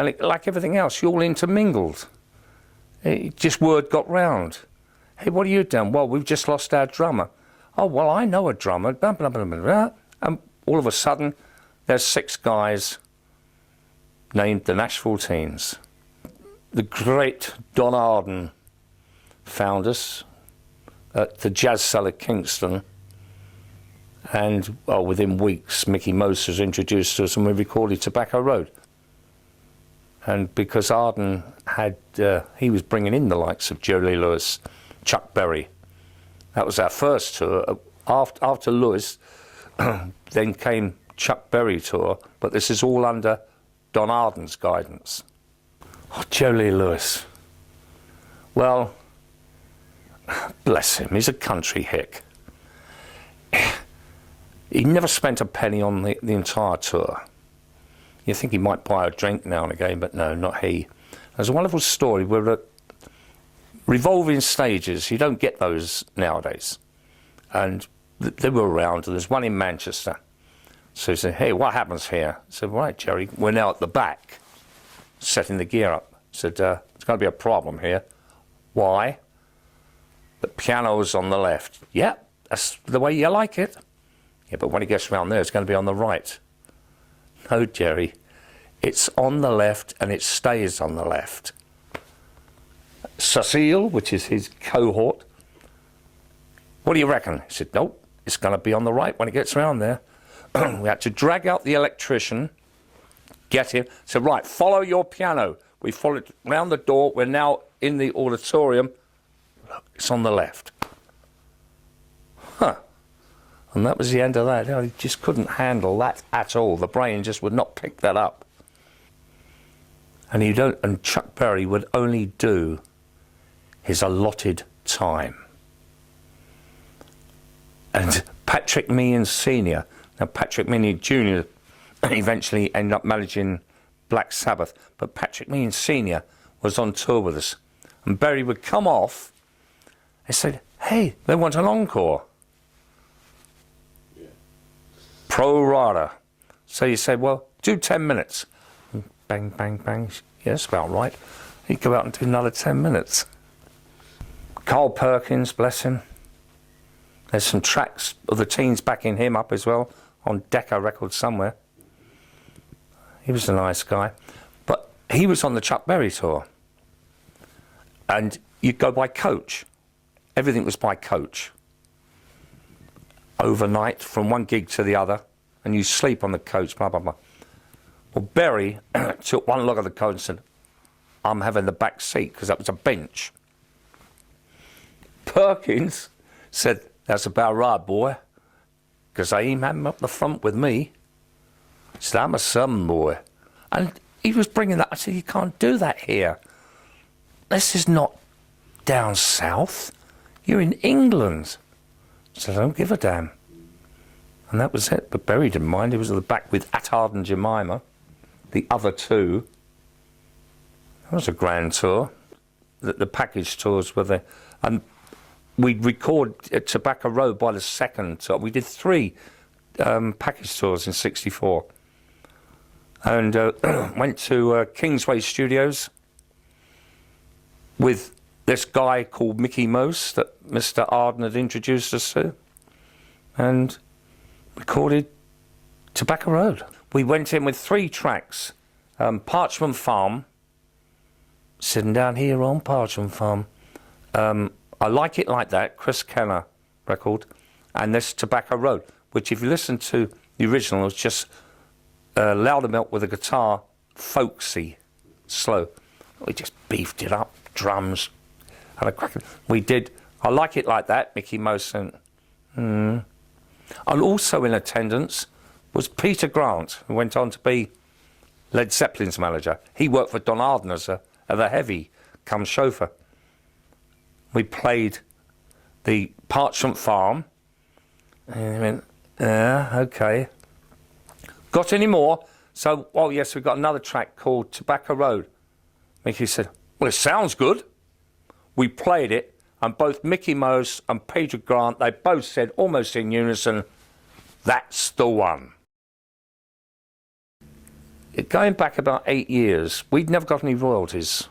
And like everything else, you all intermingled. Just word got round. Hey, what are you doing? Well, we've just lost our drummer. Oh, well, I know a drummer. Blah, blah, blah, blah, blah. And all of a sudden, there's 6 guys named the Nashville Teens. The great Don Arden found us at the Jazz Cellar Kingston, and well, within weeks Mickey Moses introduced us and we recorded Tobacco Road. And because Arden had, he was bringing in the likes of Jerry Lewis, Chuck Berry. That was our first tour. After Lewis, then came Chuck Berry tour, but this is all under Don Arden's guidance. Oh, Jerry Lewis. Well, bless him, he's a country hick. He never spent a penny on the entire tour. You think he might buy a drink now and again, but no, not he. There's a wonderful story. We're at revolving stages. You don't get those nowadays. And they were around, and there's one in Manchester. So he said, hey, what happens here? I said, right, Jerry, we're now at the back, setting the gear up. I said, it's going to be a problem here. Why? The piano's on the left. Yeah, that's the way you like it. Yeah, but when he gets around there, it's going to be on the right. No, Jerry, it's on the left and it stays on the left. Cecile, which is his cohort, what do you reckon? He said, nope, it's going to be on the right when it gets around there. We had to drag out the electrician, get him, said, right, follow your piano. We followed round the door, we're now in the auditorium. Look, it's on the left. Huh. And that was the end of that. You know, he just couldn't handle that at all. The brain just would not pick that up. And Chuck Berry would only do his allotted time. And Patrick Meehan Sr., now Patrick Meehan Jr. eventually ended up managing Black Sabbath, but Patrick Meehan Sr. was on tour with us. And Berry would come off and said, hey, they want an encore. Pro rata. So you said, well, do 10 minutes. Bang, bang, bang. Yeah, that's about right. He'd go out and do another 10 minutes. Carl Perkins, bless him. There's some tracks of the Teens backing him up as well on Decca Records somewhere. He was a nice guy. But he was on the Chuck Berry tour. And you'd go by coach. Everything was by coach. Overnight, from one gig to the other, and you sleep on the coach, blah, blah, blah. Well, Berry took one look at the coach and said, I'm having the back seat, because that was a bench. Perkins said, that's about right, boy, because I ain't having him up the front with me. He said, I'm a Southern boy. And he was bringing that. I said, you can't do that here. This is not down south. You're in England. So I don't give a damn. And that was it. But Berry didn't mind. He was at the back with Attard and Jemima, the other two. That was a grand tour. The package tours were there. And we'd record at Tobacco Road by the second tour. We did 3 package tours in '64. And went to Kingsway Studios with this guy called Mickey Mose that Mr. Arden had introduced us to, and recorded Tobacco Road. We went in with 3 tracks. Parchment Farm, sitting down here on Parchment Farm. I Like It Like That, Chris Kenner record, and this Tobacco Road, which if you listen to the original, was just Loudermilk with a guitar, folksy, slow. We just beefed it up, drums, had a crack. We did I Like It Like That, Mickey Mosen. And also in attendance was Peter Grant, who went on to be Led Zeppelin's manager. He worked for Don Arden as a heavy come chauffeur. We played the Parchment Farm, and he went, yeah, okay. Got any more? So, oh yes, we've got another track called Tobacco Road. Mickey said, well, it sounds good. We played it, and both Mickey Mose and Peter Grant, they both said, almost in unison, that's the one. going back about 8 years, we'd never got any royalties,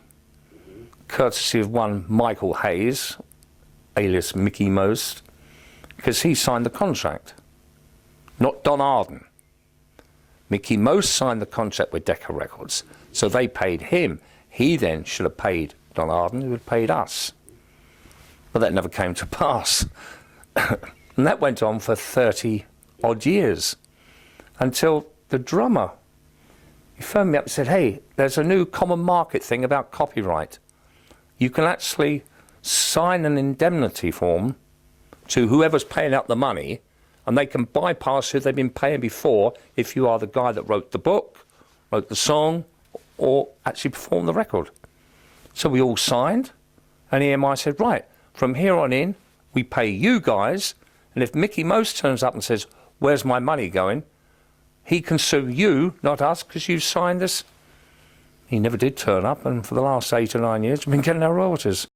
courtesy of one Michael Hayes, alias Mickey Most, because he signed the contract, not Don Arden. Mickey Most signed the contract with Decca Records, so they paid him. He then should have paid Don Arden, who had paid us. But that never came to pass. And that went on for 30 odd years, until the drummer, he phoned me up and said, hey, there's a new common market thing about copyright. You can actually sign an indemnity form to whoever's paying out the money, and they can bypass who they've been paying before if you are the guy that wrote the book, wrote the song, or actually performed the record. So we all signed, and EMI said, right, from here on in, we pay you guys, and if Mickey Most turns up and says, where's my money going? He can sue you, not us, because you signed this. He never did turn up, and for the last 8 or 9 years, we've been getting our royalties.